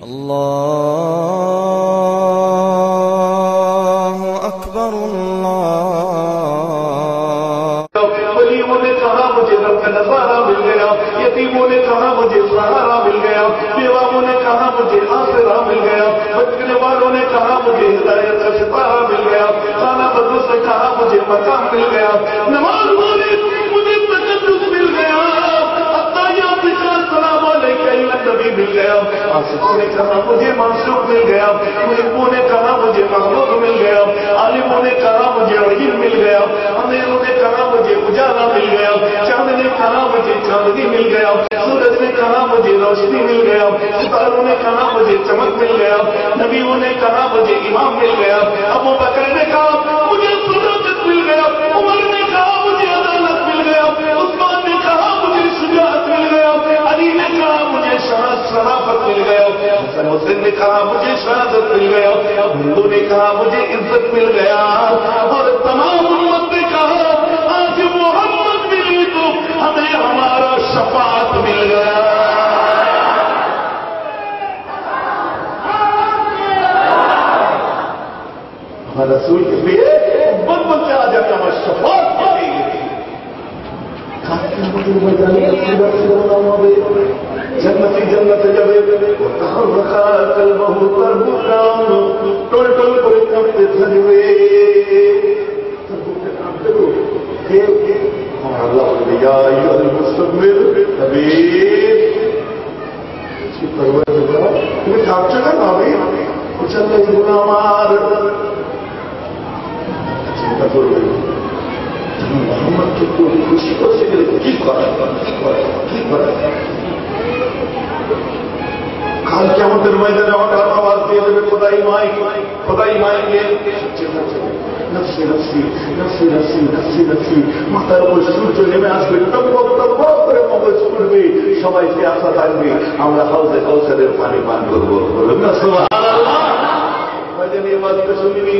الله أكبر الله वलियों ने कहा मुझे रब का नजारा मिल गया, यतीमों ने कहा मुझे सहारा मिल गया, बेवाओं ने कहा मुझे आसरा मिल गया, भटकने वालों ने कहा मुझे हिदायत का सितारा मिल गया, खाना बदों से कहा मुझे मकाम मिल गया, नमाज वाले मुझे तकद्दुस मिल गया, अत्ताहियात से कहा सलाम अलैका या नबी मिल गया, आशिकों ने कहा मुझे मासूम मिल गया, मुहिब्बों ने कहा मुझे महबूब मिल गया, आलिमों ने कहा मुझे इल्म मिल गया, अंधेरों ने कहा मुझे उजाला मिल गया, चांद ने कहा मुझे चांदनी मिल गया, सूरज ने कहा मुझे रोशनी मिल गया, सितारों ने कहा मुझे चमक मिल गया, नबियों ने कहा मुझे इमाम मिल गया, अबू बकर ने कहा मुझे सदाकत मिल गया, उमर ने कहा मुझे अदालत मिल गया, उस्मान ने कहा मुझे शुजाअत मिल गया, अली ने कहा मुझे शराफत मिल गया, हसन हुसैन ने कहा मुझे शहादत मिल गया, हिंदू ने कहा मुझे इज्जत मिल गया, और तमाम उम्मत ने कहा आज मोहम्मद मिली तो हमें हमारा शफाअत मिल गया। हमारा रसूल के लिए बोलते आ जाता हमारा शफाअत के लिए जन्नती जन्नत जावे कहाँ रखा कल बहु तरबू काम टोल टोल করে কাঁপতে থাকবে तरबूके कांपते हो और अल्लाह बोले या अय्युहल मुस्तकबिर तभी इसकी परवाह होगा तुम्हें कांपते ना भाभी कुछ अल्लाह गुनाह मार चिंता करो मोहम्मद की कोई खुशी को से की करा কাল কি আমাদের ময়দানে হঠাৎ আওয়াজ দিয়ে দেবে খোদাই মাইকে নফসি নফসি নফসি নফসি নফসি নফসি মাথার উপর সূর্য নেমে আসবে টকবক টকবক করে মগজ করবে, সবাই পেয়াসা থাকবে, আমরা হাউজে কাউসারের পানি পান করবো। বলুন না সুবহানাল্লাহ। ময়দানে আওয়াজটা শুনিনি,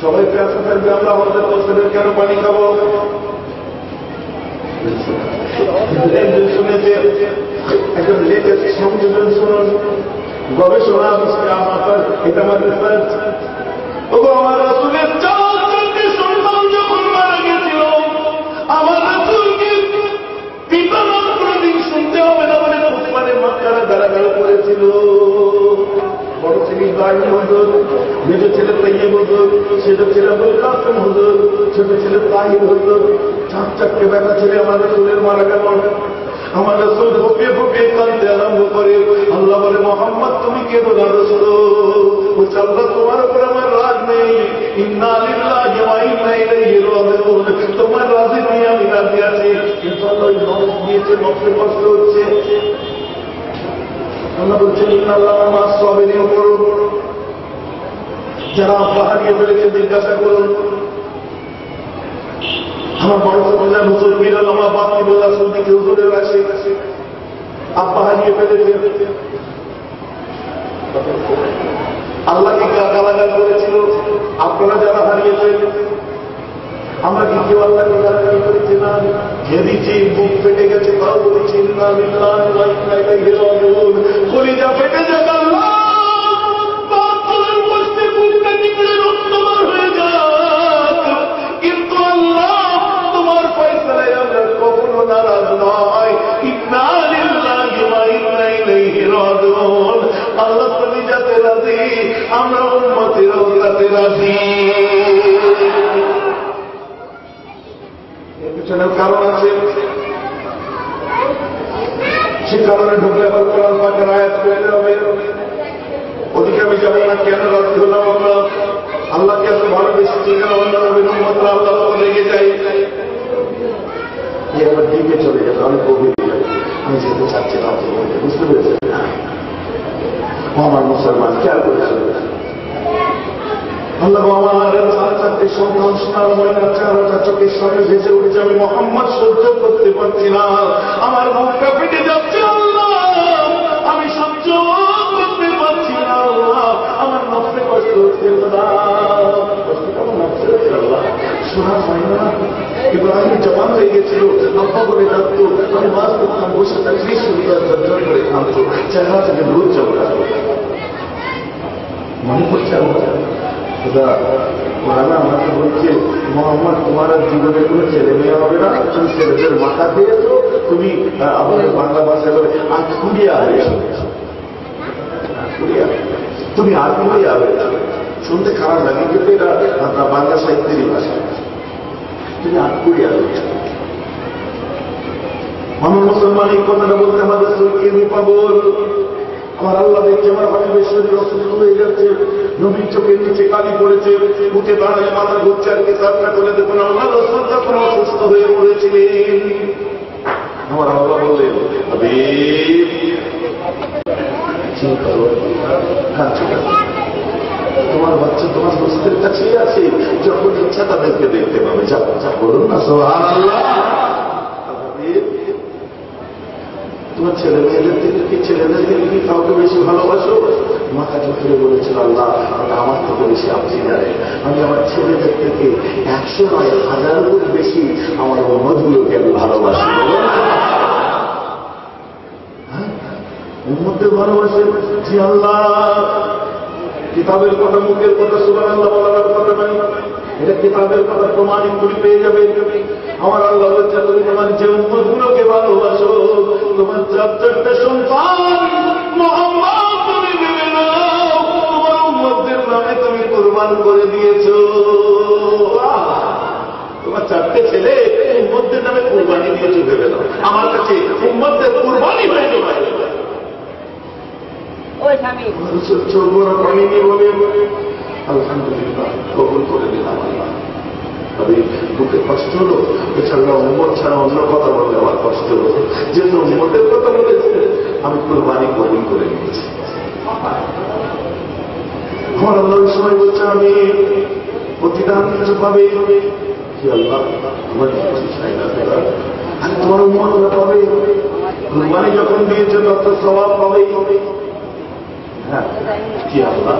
সবাই পেয়াসা থাকবে, আমরা হাউজে কাউসারের কেন পানি খাবো? শুনেছে একদম লেটেস্ট সংযোজন শুনুন, গবেষণা এটা আমাদের আমার রাসূলের চারটি সন্তান যখন মারা গেছিল, আমার রাসূলকে পিতা নাম কোনদিন শুনতে হবে না বলে উসমানে মক্কারে দাঁড়ানো করেছিল। বড় ছেলে ইব্রাহিম হুজুর, মেজ ছেলে তাইয়্যিব হুজুর, ছোট ছেলে আবুল কাসেম হুজুর, ছোট ছেলে তাহির হুজুর, চারটে বেটা ছেলে আমার রাসূলের মারা গেল। আমার রাসূল ফুপিয়ে ফুপিয়ে কাঁদতে আরম্ভ করে, আল্লাহ বলে মোহাম্মদ তুমি কেঁদো না রাসূল, আল্লাহ তোমার উপর আমার রাগ নেই, ইন্না লিল্লাহি ওয়া ইন্না ইলাইহি রাজিউন, তোমার রাজি নেই আমি রাজি আছি, কিন্তু আল্লাহ নফস দিয়েছে, নফসে কষ্ট হচ্ছে। আল্লাহ বলছেন ইন্নাল্লাহা মা'আস সাবিরিন, যারা আব্বা হারিয়ে ফেলেছে জিজ্ঞাসা করুন। আমার বড় বললেন হুজুর মিরাল আমার বাকি বলা শুনতে কি হুজুরের কাছে আব্বা হারিয়ে ফেলেছে, আল্লাহকে গালাগাল করেছিল, আপনারা যারা হারিয়েছেন আমরা কি কেউ আল্লাহকে গালাগাল করেছি না? খেয়েছি, বুক ফেটে গেছে, তাও বলেছি ইন্না লিল্লাহি ওয়া ইন্না ইলাইহি রাজিউন, কলিজা ফেটে যাবে, আল্লাহ পাথরের মধ্যে বুকটা নিকড়ে রক্তমার হয়ে যাক, কিন্তু আল্লাহ তোমার ফয়সালায় আমরা কখনো নারাজ নয়। ইন্না লিল্লাহি ওয়া ইন্না ইলাইহি রাজিউন, আল্লাহ তুমি যাতে রাজি, আমরা উম্মতেরাও যাতে রাজি। এর পিছনের কারণ আছে, সে কারণে ঢুকলে আবার কোরআন পাকের আয়াত পেয়ে যাবে। ওদিকে আমি যাবো না, কেন রাজি হলাম আমরা? আল্লাহকে এত ভালোবেসেছি কেন? অন্য নবীর উম্মতরা আল্লাহ লেগে যাই, এবার দিকে চলে যাবে, অনেক গভীর যাবে, আমি যেতে চাচ্ছি না, বুঝতে পেরেছেন? আমার মুসলমান খেয়াল করেছে, আল্লাহ আমার চারটে সন্তান সোনার ময়না চেহারাটা চোখের সামনে ভেসে উঠেছে, আমি মোহাম্মদ সহ্য করতে পারছি না, আমার মুখটা ফেটে যাচ্ছে, আল্লাহ আমি সহ্য করতে পারছি না, আল্লাহ আমার নফসে কষ্ট হচ্ছে, কষ্ট কেমন নফসে হচ্ছে আল্লাহ? সোনার ময়না ইব্রাহিম জবান হয়ে গেছিল, আব্বা বলে ডাকতো, আমি মাছ করতাম, বসে থাকলেই সুন্দর ঝরঝর করে খামতো, চেহারা থেকে রোদ চমকাতো। ওরা না আমাকে বলছে, মোহাম্মদ তোমার জীবনে কোনো ছেলে মেয়ে হবে না, তুমি ছেলেদের মাথা দিয়েছো, তুমি আমাদের বাংলা ভাষায় বলে আটকুড়িয়া হবে, তুমি আটকুড়িয়া হবে। শুনতে খারাপ লাগে, কিন্তু এটা বাংলা সাহিত্যেরই ভাষা। তুমি আটকুড়িয়া হবে। আমার মুসলমান এই কথাটা বলতে আমাদের শরীরকে পাগল। আমার আল্লাহ দেখছে আমার হাবিবের শরীর অসুস্থ হয়ে যাচ্ছে, নবীর চোখের নিচে কালি পড়েছে, উঠে দাঁড়ায় মাথা ঘুরছে, আর কেসারটা করে দেখুন আল্লাহ রসুল যখন অসুস্থ হয়ে পড়েছিলেন, আমার আল্লাহ বললেন তোমার বাচ্চা তোমার দোস্তের কাছেই আছে, যখন ইচ্ছা তাদেরকে দেখতে পাবে। যা বলুন না সুবহানাল্লাহ। তোমার ছেলে মেয়েদের থেকে কি ছেলেদের থেকে কি কাউকে বেশি ভালোবাসো? মাথা ঠুকরে বলেছিল আল্লাহ আমার থেকে বেশি আপনি জানেন, আমি আমার ছেলেদের থেকে 100 নয় 1000 গুণ বেশি আমার উম্মতগুলোকে আমি ভালোবাসি। উম্মতদের ভালোবাসে জি আল্লাহ। কিতাবের কথা, মুখের কথা, সুবহানাল্লাহ বলার কথা নয়, এটা কিতাবের কথা প্রমাণিত করে পেয়ে যাবে। আমার আল্লাহ বলছে তুমি তোমার যে উম্মতগুলোকে ভালোবাসো, তোমার 4 সন্তান মুহাম্মদ তুমি ভেবে নাও, তোমার উম্মতদের নামে তুমি কুরবান করে দিয়েছো। তোমার 4 ছেলে উম্মতদের নামে কুরবানি দিয়েছো ভেবে নাও। আমার কাছে উম্মতদের কুরবানি হয়ে গেল। আলহামদুলিল্লাহ কবুল করে দিলাম আল্লাহ। তবে বুকে কষ্ট হলো, এছাড়া উম্মত ছাড়া অন্য কথা বলতে আমার কষ্ট হলো, যেহেতু উম্মতের কথা বলেছে আমি কুরবানি কবুল করে নিয়েছি। আমার আল্লাহ ওই সময় বলছে আমি প্রতিদান কিছু পাবে কি আল্লাহ, আমার কিছু চাই না, আমি তোমার উম্মতরা পাবে। কুরবানি যখন দিয়েছে তত সওয়াব পাবেই হবে। হ্যাঁ কি আল্লাহ,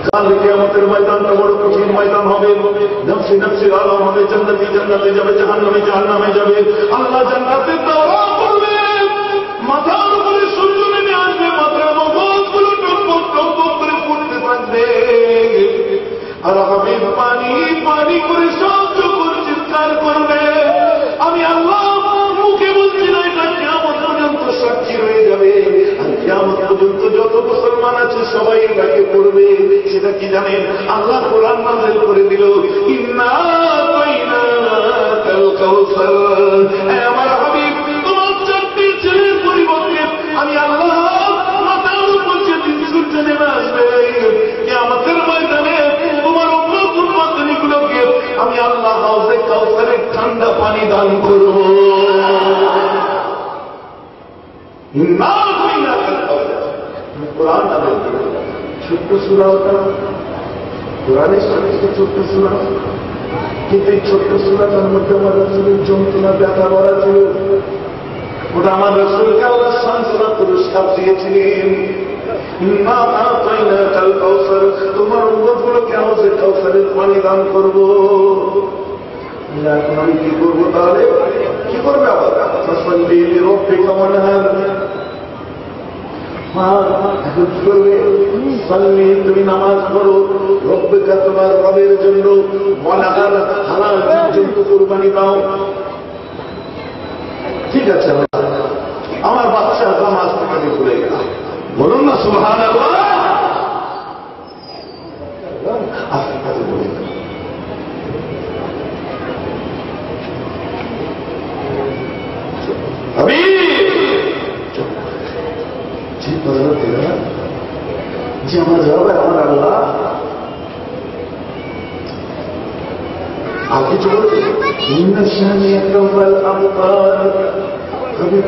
কাল কিয়ামতের ময়দানটা বড় কঠিন ময়দান হবে। নফসি নফসির আলম হবে, জান্নাতি জান্নাতে যাবে, জাহান্নামে জাহান্নামে যাবে। আল্লাহ জান্নাতের দাওয়া করবে, মাথার উপরে সূর্য নেমে আসবে, মাথার মগজগুলো টকবক টকবক করে ফুটতে থাকবে। আর হাবিব পানি পানি করে সহ্য করে চিৎকার করবে, আমি আল্লাহ মুখে বলছি না, এটা কিয়ামত পর্যন্ত সাক্ষী হয়ে যাবে। আর কিয়ামত পর্যন্ত যত মুসলমান আছে সবাই এটাকে পড়বে। সেটা কি জানেন? আল্লাহ কোরআন নাযিল করে দিল, ইন্না আতাইনাকাল কাউসার। আমার হাবিব তোমার 4 ছেলের পরিবর্তে আমি আল্লাহ মাথার উপর যেদিন সূর্য নেমে আসবে কিয়ামতের ময়দানে তোমার উম্মতগুলোকে আমি আল্লাহ হাউজে কাউসারের ঠান্ডা পানি দান করব। ইন্না আতাইনাকাল কাউসার কোরআন নাযিল করে ছোট্ট সূরা, ওটা কোরআনের সাথে ছোট্ট সূরা, কিন্তু এই ছোট্ট সূরাটার মধ্যে আমার রাসূলের যন্ত্রণা ব্যথা ভরা ছিল। ওটা আমার রাসূলকে আল্লাহ সান্ত্বনা পুরস্কার দিয়েছিলেন, ইন্না আতাইনাকাল কাউসার, তোমার উম্মতগুলোকে হাউজে কাউসারের পানি দান করব। এখন আমি কি করবো তাহলে? কি করবে আবার? ফাসাল্লি লিরাব্বিকা ওয়ানহার। এখন কি করবে? সাল্লি, তুমি নামাজ পড়ো, রব্বিকা তোমার রবের জন্য, ওয়ানহার হালাল জন্তু কুরবানি দাও। ঠিক আছে, আমার বাচ্চা নামাজ পড়তে ভুলে গেল, বলুন না সুবহানাল্লাহ। যে আমার রব আমার আল্লাহ আর কিছু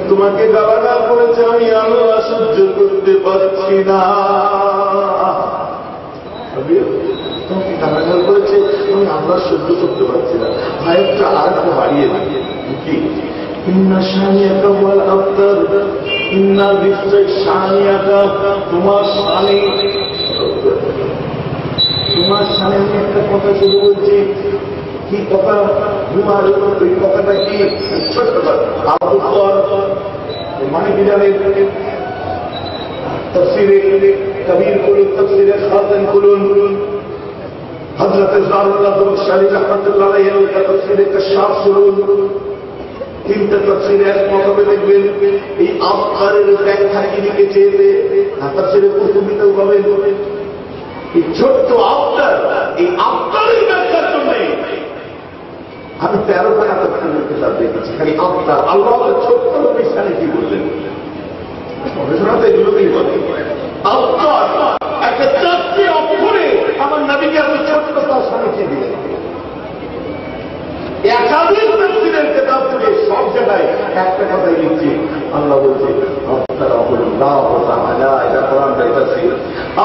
তোমাকে গালাগাল করেছে, আমি আল্লাহ সহ্য করতে পারছি না। তোমাকে গালাগাল করেছে, আমি আল্লাহ সহ্য করতে পারছি না। ভাইটা আর একটু হারিয়ে দিই কি, ইন্না শানিয়াকা ওয়াল আবতার, ইন্না নিশ্চয় শানিয়াকা তোমার শানে, তোমার শানে। আমি একটা কথা শুরু বলছি, কি কথা? তোমার ওই কথাটা কি? ছোট্ট আবুল মানে কি জানেন? তাফসীরে কবির খুলুন, তাফসীরে খাজান খুলুন, হযরত জালালুল্লাহ শারীফ রাহমাতুল্লাহ আলাইহি তাফসীরে কাশফ শুনুন, তিনটা তাফসীরে এক মতভেদ দেখবেন। এই আফকারের ব্যাখ্যা কি লিখেছে তাফসীরে কুতুবিতেও পাবেন। এই ছোট্ট আফকার, এই আফকারের ব্যাখ্যার জন্য আমি 13টা তাফসীরের কিতাব দেখেছি, খালি আফকার। আল্লাহ ছোট্ট বিষয়ে কি বললেন গবেষণা তো এগুলোকেই বলে। আফকার একটা 4টি অক্ষরে আমার নবীকে আপনি ছোট্ট তার সামনে দিলেন। একাধিক তাফসীরের কিতাব থেকে সব জায়গায় একটা কথাই লিখছি, আল্লাহ বলছে আফতারাহুল্লাহু তাআলা, এটা কোরআনের তাফসীর।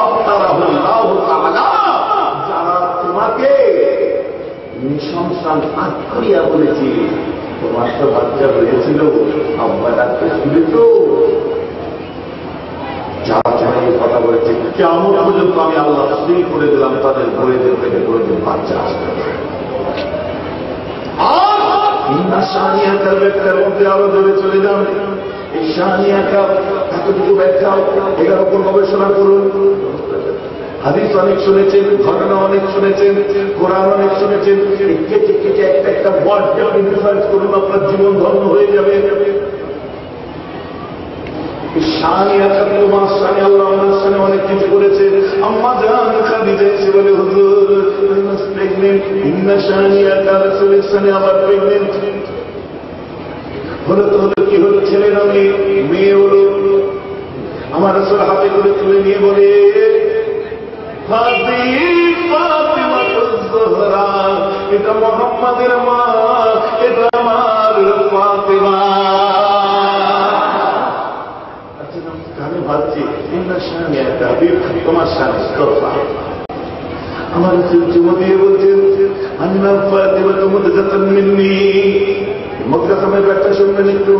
আফতারাহুল্লাহু তাআলা, যারা তোমাকে নিঃসন্তান আত্মীয়া বলেছি, তোমার তো বাচ্চা হয়েছিল, আব্বা ডাক্তার শুনেছ, যারা যারা এই কথা বলেছে কেমন পর্যন্ত আমি আল্লাহ তসলিম করে দিলাম তাদের বইদের থেকে কোনোদিন বাচ্চা আসবে। শাহানিয়াকার ব্যাখ্যার মধ্যে আরো ধরে চলে যান। এই শাহানিয়াকা এতটুকু ব্যাখ্যা, এটার উপর গবেষণা করুন। হাদিস অনেক শুনেছেন, ঘটনা অনেক শুনেছেন, কোরআন অনেক শুনেছেন, কেটে কেটে একটা একটা ওয়ার্ডকে আপনি রিসার্চ করুন, আপনার জীবন ধন্য হয়ে যাবে। শাহানিয়াকা তোমার শানে আল্লাহ আমার শানে অনেক কিছু করেছে। আম্মা জান খাদিজা এসে বলে, হুজুর প্রেগনেন্ট, ইন্না শাহানিয়াকা রাসূলের শানে আবার প্রেগনেন্ট হলো। তো হলো কি হলো, ছেলে না মেয়ে হলো। আমার রাসূল হাতে করে তুলে নিয়ে বলে, ফাতিমাতুজ জোহরা, এটা মুহাম্মাদের মা, এটা আমার ফাতিমা। আমি ভাবছি তোমার সাথে আমার চুমো দিয়ে বলছেন মুদগামের ব্যাখ্যা শুনবেন একটু,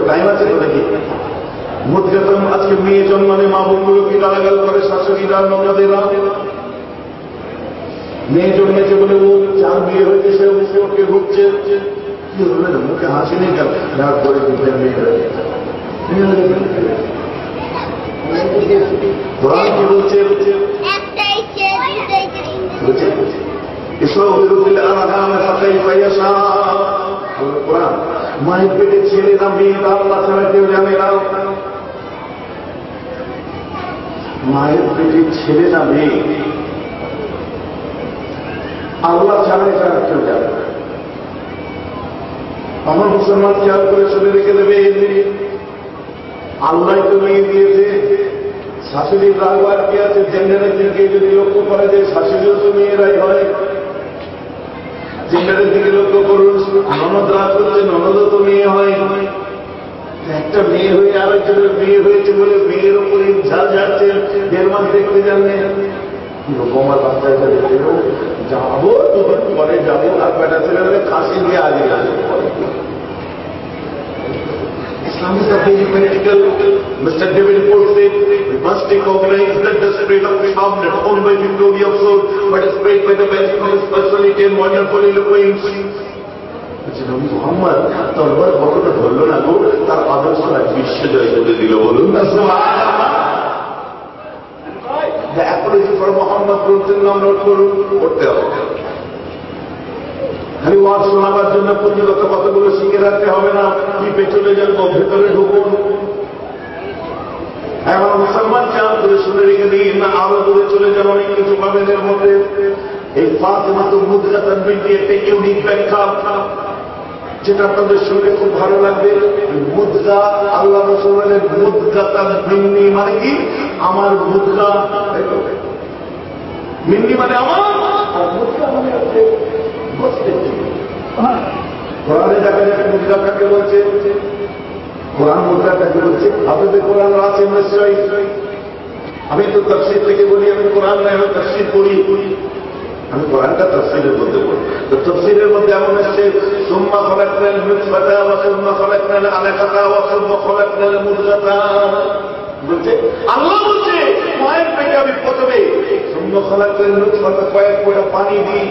টাইম আছে তো নাকি? মুদগাম আজকে মেয়ে জন্মানে মা বোনগুলো কি গালাগাল করে, শাশুড়িরা ননদেরা। মেয়ে জন্মেছে বলে ও যার বিয়ে হয়েছে সে ওকে ঘুরছে, কি হবে না, মুখে হাসি নেই, রাগ করে মেয়ে হয়ে গেছে। কোরআন কি বলছে? মায়ের পেটে ছেলে না মেয়ে আল্লাহ ছাড়া কেউ জানে না। মায়ের পেটে ছেলে না মেয়ে আল্লাহ ছাড়া ছাড়া কেউ জানে না। আমার মুসলমান খেয়াল করে শুনে রেখে দেবে, আল্লাহ তো মেয়ে দিয়েছে, শাশুড়ির রাগবার কি আছে? জেন্ডারের দিকে যদি লক্ষ্য করা যায়, শাশুড়িও তো মেয়েরাই হয়। জেন্ডারের দিকে লক্ষ্য করুন, ননদ রাগ করছে, ননদও তো মেয়ে হয়। একটা মেয়ে হয়ে আরেকজনের মেয়ে হয়েছে বলে মেয়ের ওপরে ঝাল ঝাড়ছে, 1.5 মাস দেখতে জানলেন কিরকম আর বাচ্চা দেখতে যাবো, তখন পরে যাবো, আর বেটা ছেলে খাসি দিয়ে আগে আসবো। Islam is a very practical. Mr. David Ford said, we must recognize that the spirit of Islam not owned by Victoria of Sword, but spread by the magic of his personality and wonderful eloquence. Mohammad তরবার কতটা ধরল না গো, তার আদর্শ আজ বিশ্ব জয় করে দিল, বলুন না সুবহানাল্লাহ। The apology for Muhammad গ্রন্থের নাম নোট করুন, পড়তে হবে। খালি ওয়াজ শোনাবার জন্য পুঁজিগত কতগুলো শিখে রাখতে হবে না, কি পেছনে যাবো, ভেতরে ঢুকুন। এখন মুসলমান খেয়াল করে শুনে রেখে দিন, আরো দূরে চলে যান, অনেক কিছু পাবেন এর মধ্যে। এই ফাতিমা তো মুদগাতান বিনতি একটা ইউনিক ব্যাখ্যা, যেটা আপনাদের শুনলে খুব ভালো লাগবে। মুদগা, আল্লাহ রাসূল বলেন মুদগাতান মিন্নি মানে কি? আমার মুদগা, মিন্নি মানে আমার, আর মুদগা মানে হচ্ছে কোরআনে দেখা যাচ্ছে মুদ্রা কাকে বলছে, কোরআন মুদ্রা কাকে বলছে। আপনাদের কোরআন আছে নিশ্চয়ই, আমি তো তাফসীর থেকে বলি, আমি কোরআন নয়, আমি তাফসীর পড়ি, আমি কোরআনটা তাফসীরের মধ্যে পড়ি। তো তাফসীরের মধ্যে এমন আসছে, সুম্মা খালাকনাল নুতফাতা ওয়া সুম্মা খালাকনাল আলাকাতা ওয়া সুম্মা খালাকনাল মুদগাতা বলছে। আল্লাহ বলছে মায়ের পেটে আমি প্রথমে সুম্মা খালাকনাল নুতফাতা কয়েক ফোঁটা পানি দিই,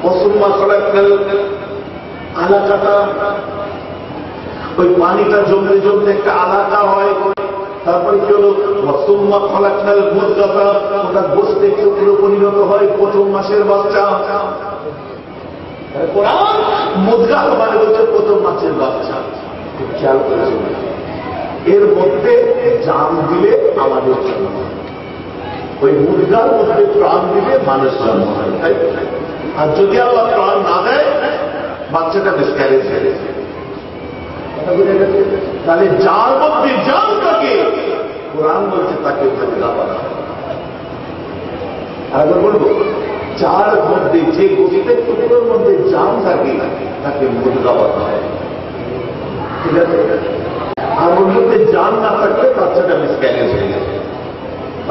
ওয়াসুম্মা খালাকনাল আলাকাতা, ওই পানিটা জমতে জমতে একটা আলাকা হয়, তারপরে কি হলো সুম্মা খালাকনাল মুদগাতা, ওটা গোশতের টুকরো পরিণত হয় প্রথম মাসের বাচ্চা। কোরআন মুদগা মানে হচ্ছে প্রথম মাসের বাচ্চা। খেয়াল করেছে, এর মধ্যে জান দিলে আমাদের জন্ম হয়, ওই মুদগার মধ্যে প্রাণ দিলে মানুষ জন্ম হয়, তাই? আর যদি আল্লাহ প্রাণ না দেয় বাচ্চাটা মিসক্যারেজ হয়ে গেছে। তাহলে যার মধ্যে জান থাকে কোরআন বলছে তাকে মুদগা বলা হয়। আর বলবো যার মধ্যে যে গোশতের টুকরোর মধ্যে জান থাকে তাকে মুদগা বলা হয়, ঠিক আছে? আর ওর মধ্যে জান না থাকলে বাচ্চাটা মিসক্যারেজ হয়ে গেছে।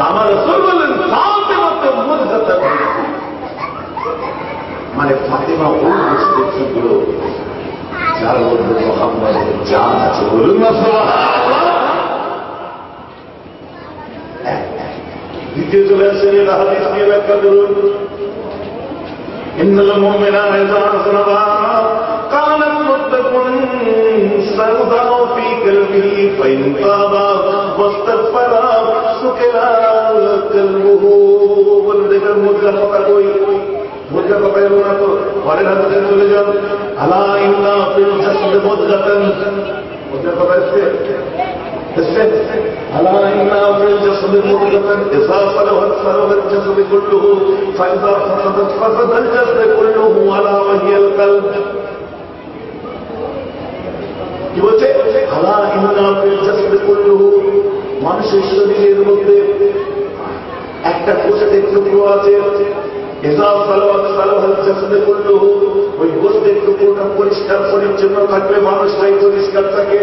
আমার রাসূল বললেন ফাতিমা তো মুদগাতা, মানে ফাতিমা ওই গোশতের টুকরো যার মধ্যে মুহাম্মাদের জান আছে। বলুন না সুবহানাল্লাহ। দ্বিতীয় চলে আসছেন এই হাদিস নিয়ে ব্যাখ্যা করুন। ইন্নাল মুমিনা ইযা আযনাবা কানাত মুত্তাকুন সাউদাউ ফি কলবিহি ফাইন তাবা ওয়াস্তাগফারা সুকিরা কলবুহু। বলে দেখেন মুদগার কথা কই, মুদগার কথা এলো না তো ঘরের হাতে চলে যান। আলা ইন্না ফিল জাসদ মুদগাতান, মুদগার কথা এসছে ألا إن في الجسد مضغة إذا صلحت صلح الجسد كله فإذا فسدت فسد الجسد كله ألا وهي القلب। কি বলছে? আলা ইন্না ফিল জাসদ কুল্লুহু, মানুষের শরীরের মধ্যে একটা গোশতের টুকরো আছে। ইযা সালাহাত সালাহাল জাসদ কুল্লুহু, ওই গোশতের টুকরোটা পরিষ্কার পরিচ্ছন্ন থাকলে মানুষটাই পরিষ্কার থাকে।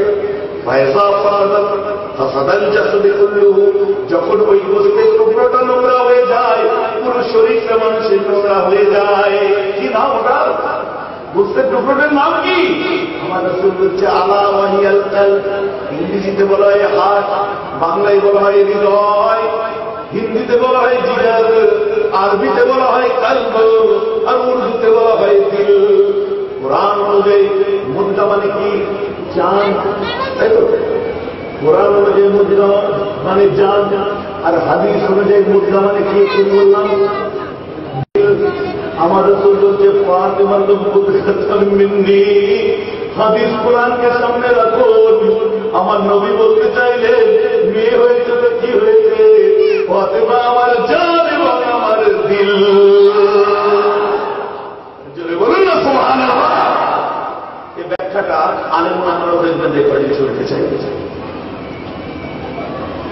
যখন ওই গোশতের টুকরোটা নোংরা হয়ে যায় পুরো শরীরটা মানুষের নোংরা হয়ে যায়। কি নাম ওটা? গোশতের টুকরোটার নাম কি? আমার রাসূল বলছে আলা ওয়াহিয়াল কলব। ইংরেজিতে বলা হয় হার্ট, বাংলায় বলা হয় হৃদয়, হিন্দিতে বলা হয় জিগার, আরবিতে বলা হয় কলব, আর উর্দুতে বলা হয় দিল। কোরআন অনুযায়ী মুদ্রা মানে কি? জান, তাই তো? কোরআন অনুযায়ী মুদ্রা মানে জান, আর হাদিস অনুযায়ী মুদ্রা মানে কি? বললাম আমার রাসূল বলছে ফাতিমা তো মুদগাতান মিন্নি। হাদিস কোরআনকে সামনে রাখুন। আমার নবী বলতে চাইলেন মেয়ে হয়েছে তো কি হয়েছে, ফাতিমা আমার জান এবং আমার দিল। বলুন না সুবহানাল্লাহ। এই ব্যাখ্যাটা আলেম ওলামারা দেখবেন রেকর্ডিং শুনতে চাইবে।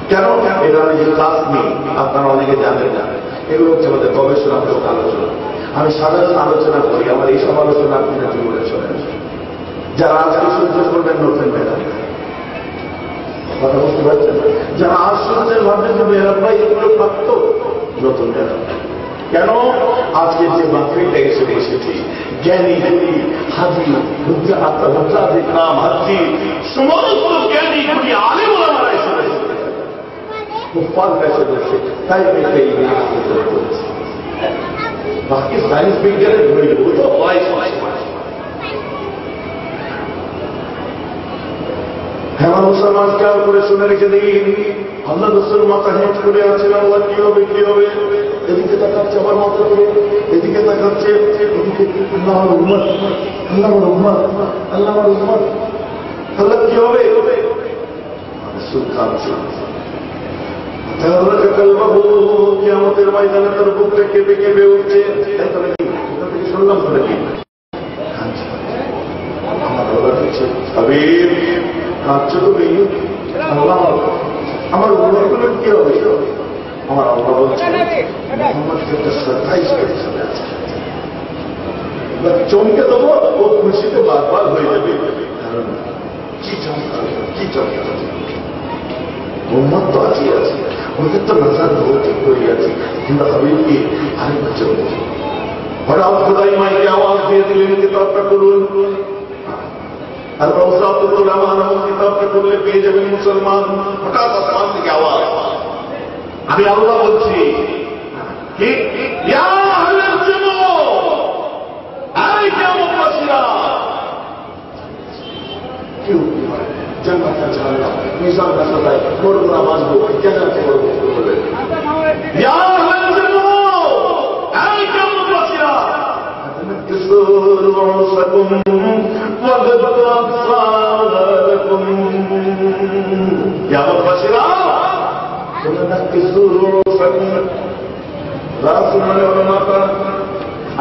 কেন? এটা যে ক্লাস নেই, আপনারা অনেকে জানেন না, এগুলো হচ্ছে আমাদের গবেষণামূলক আলোচনা। আমি সাধারণ আলোচনা করি, আমার এই সব আলোচনা আপনাদের জীবনে চলে আসে। যারা আজকে সহ্য করবেন নতুন মেয়েরা, কথা বুঝতে পারছেন? যারা আজ শুনছেন ভাবছেন যে মেয়েরা ভাই এগুলো প্রাপ্ত, নতুন মেয়েরা। কেন? আজকের যে মাহফিলটা এসেছি জ্ঞানী গুণী হাজি নাম হাজি সমস্ত জ্ঞানী গুণী আলেম ওলামারা এসে বলছে, তাই করেছে। বাকি সায়েন্স বিজ্ঞানের বই তো হয়। হ্যাঁ মুসলমান খেয়াল করে শুনে রেখে দিন, আল্লাহ রাসূল মাথা হেঁট করে আছেন। আল্লাহ কি হবে কি হবে, এদিকে তাকাচ্ছে আবার মাথা করে, এদিকে তাকাচ্ছে, এদিকে আল্লাহর উম্মত, আল্লাহর উম্মত, আল্লাহর উম্মত, আল্লাহ কি হবে? রাসূল কাঁদছে। কিয়ামতের ময়দানে তার বুকটা কেঁপে কেঁপে উঠছে। শুনলাম তো নাকি হাবিব কাঁদছে তো নেই। আল্লাহ আমার উম্মতগুলো কি হবে? আমার আল্লাহ বলছে চমকে দেবো, ও খুশিতে বারবার হয়ে যাবে। কি চমকা, কি চমকা, উম্মত তো আছি আছে, ওদের তো নজর ঠিক হয়ে গেছে, কিন্তু হাবিব কি আরেকবার চলবে। হঠাৎ খোদাই মাইকে আওয়াজ দিয়ে দিলেন কিতাবটা করুন। আর রওজাতুল উলামা কিতাবটা করলে পেয়ে যাবেন মুসলমান। হঠাৎ আসমান থেকে আওয়াজ, আমি আল্লাহ বলছি কি ইয়া আহলাল জান্নাহ, আই কিয়ামতবাসীরা, কেউ জান্নাতে যাবে মিশন রাস্তায় করবো না বাঁচবো কেন করবো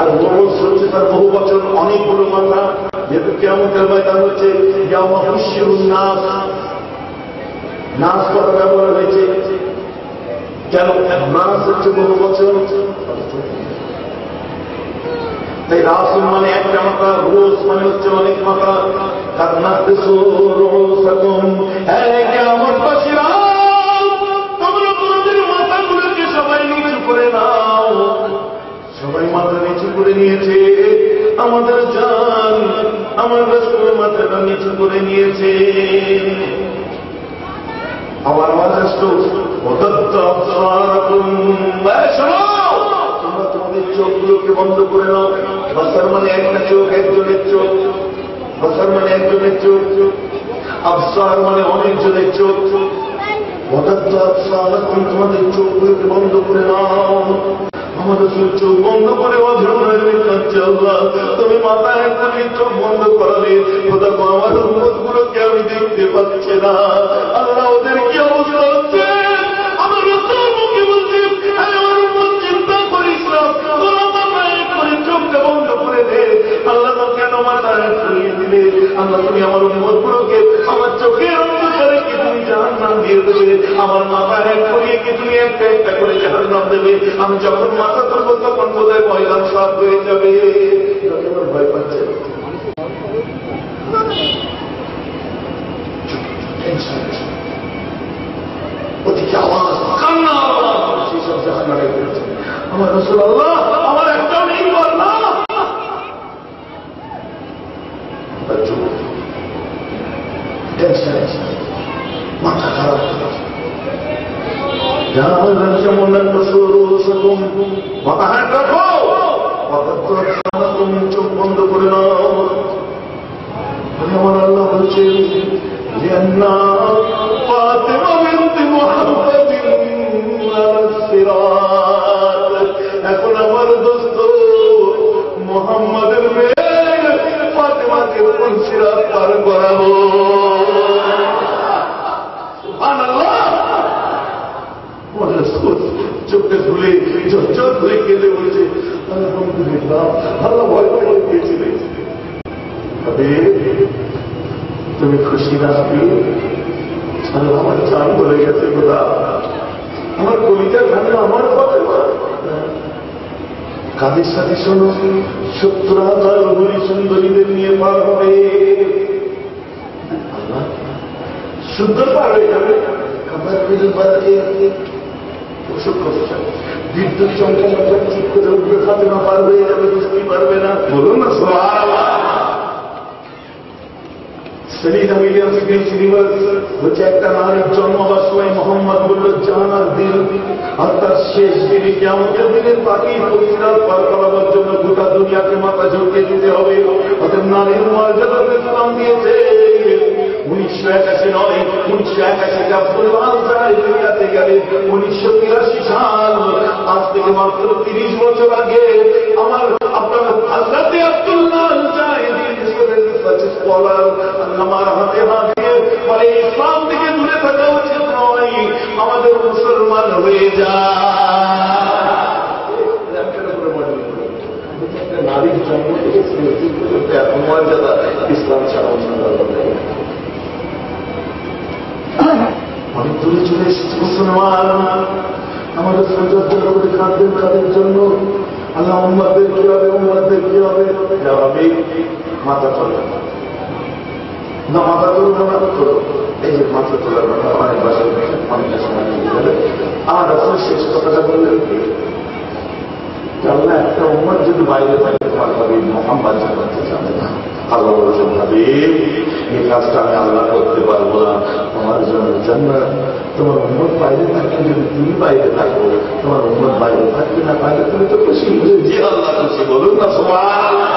আর রোজ হচ্ছে তার বহু বছর অনেকগুলো মাথা, যেহেতু কিয়ামতের ময়দান হচ্ছে নাচ কথা ব্যবহার হয়েছে। কেন নাচ হচ্ছে বহু বছর, তাই রাসূল মানে একটা মাথা, রোজ মানে হচ্ছে অনেক মাথা। তার নাচতে কিয়ামতবাসীরা তোমরা তোমাদের মাথাগুলোকে সবাই নিচু করে নাও। সবাই মাথা নিচু করে নিয়েছে, আমাদের জান আমার রাসূল মাথাটা নিচু করে নিয়েছে। আমার তোমরা তোমাদের চোখগুলোকে বন্ধ করে নাও। বছর মানে একটা চোখ, একজনের চোখ। বছর মানে একজনের চোখ, আবসার মানে অনেকজনের চোখ। তোমাদের চোখগুলোকে বন্ধ করে নাও। আমাদের চোখ বন্ধ করে তুমি মাথায় একটা চোখ বন্ধ করালে আমার উম্মতগুলোকে আমি দেখতে পাচ্ছি না। আল্লাহ ওদের কি অবস্থা হচ্ছে? আমার রাসূল মুখে বলছে, আমার উম্মত চিন্তা করিস না, তোরা মাথায় করে চোখটা বন্ধ করে দে। আল্লাহ তো কেন মাথায় করিয়ে দিলে? আল্লাহ তুমি আমার উম্মতগুলোকে আমার চোখের অন্ধকারে কি তুমি জাহান্নাম দিয়ে দেবে? আমার মাথায় করিয়ে কি তুমি একটা একটা করে জাহান্নাম দেবে? আমি যখন মাথা তুলবো তখন বোধহয় ময়দান সাফ হয়ে যাবে। ভয় পাচ্ছে আমার রাসূলুল্লাহ, আমার একটাও নেই না। মাথা খারাপ মাথা হাত রাখো, চোখ বন্ধ করে নাও। আমার আল্লাহ বলছে এখন আমার দোস্ত মুহাম্মাদের মেয়ে ফাতেমাকে কোন সিরাত পার করাবো। চোখে ধুলে ঝরঝর ধরে কেঁদে বলছে আলহামদুলিল্লাহ, আল্লাহ ভয় করে দিয়েছিলে। তুমি খুশি না? আল্লাহ আমার চান বলে গেছে খোদা, আমার কবিতা খানে আমার পথে কাদের সাথে শোনো 70,000 হরি সুন্দরীদের নিয়ে পার হবে। সুন্দর পার হয়ে যাবে। খাবার পেলে বাড়াতে বিদ্যুৎ চমকানো ঠিক করে উঠবে, ফাতেমা পার হয়ে যাবে, বুঝতেই পারবে না। বলুন না সুবহানাল্লাহ। সেলিনা উইলিয়ামস হচ্ছে একটা নারীর জন্ম হওয়ার সময় মোহাম্মদ বলল জানার দিন, আর তার শেষ দিনে কিয়ামতের দিনের বাকি ফজিলত পার করাবার জন্য গোটা দুনিয়াকে মাথা ঝুঁকিয়ে দিতে হবে। অতএব নারীর মর্যাদাকে ইসলাম দিয়েছে। 1981 নয়, 1981 আব্দুল আল দুনিয়াতে গেলে 1983 সাল, আজ থেকে মাত্র 30 বছর আগে আমার আপনার হযরত আব্দুল্লাহ আমার হাতে হাত দিয়ে বলে ইসলাম থেকে দূরে থাকা উচিত নয়, আমাদের মুসলমান হয়ে যায়। নারীর জন্ম থেকে এত মর্যাদা ইসলাম ছাড়া অনেক দূরে চলে এসেছে মুসলমান। আমাদের কাদের জন্য আল্লাহ উম্মতদের কি হবে, উম্মতদের কি হবে? জবাবে মাথা চলে না, মাথা তুলবো না করো। এই যে মাথা তোলার কথা অনেক বাসায় অনেকটা সময় আমার রাসূল শেষ কথাটা বললেন কি, আল্লাহ একটা উম্মত যদি বাইরে বাইরে পাঠাবে মুহাম্মদ জান্নাতে যাবে না। আল্লাহ বলছেন হাবিব, এই কাজটা আমি আল্লাহ করতে পারবো না, তোমার জন্য জান্নাত। তোমার উম্মত বাইরে থাকবে, যদি তুমি বাইরে থাকো, তোমার উম্মত বাইরে থাকবে না, বাইরে তুমি তো খুশি। জি আল্লাহ খুশি, বলুন না সুবহানাল্লাহ।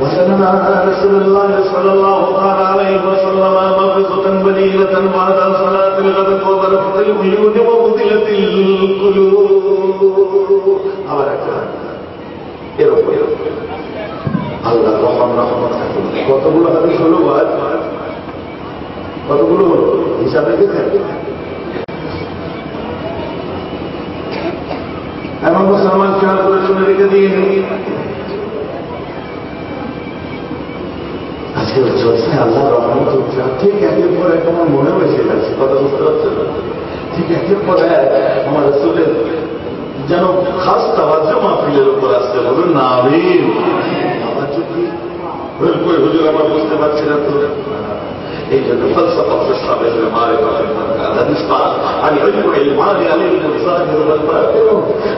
وسلم رسول الله صلى الله عليه وسلم موعظة بليغة بعد صلاة الغداة وبركة العيون وبطلة القلوب আবার একটা এরকম আল্লাহ রহমত থাকুন। কতগুলো হাদিস হলো ভাই? কতগুলো হলো হিসাবে দেখেন। এবং মুসলমান খেয়াল করে শুনে রেখে দিয়ে আজকে চলছে আল্লাহ রহমত হচ্ছে। ঠিক একের পর এক আমার মনে হয়েছে যাচ্ছে, কথা বুঝতে পারছেন? ঠিক একের পর এক আমার আসলে যেন খাস তাওয়াজ্জো মাহফিলের উপর আসতে বলুন না। আমি আমার চোখে করে হুজুর আমার বুঝতে পারছি না তো। এই জন্য ফলসফা প্রস্তাবের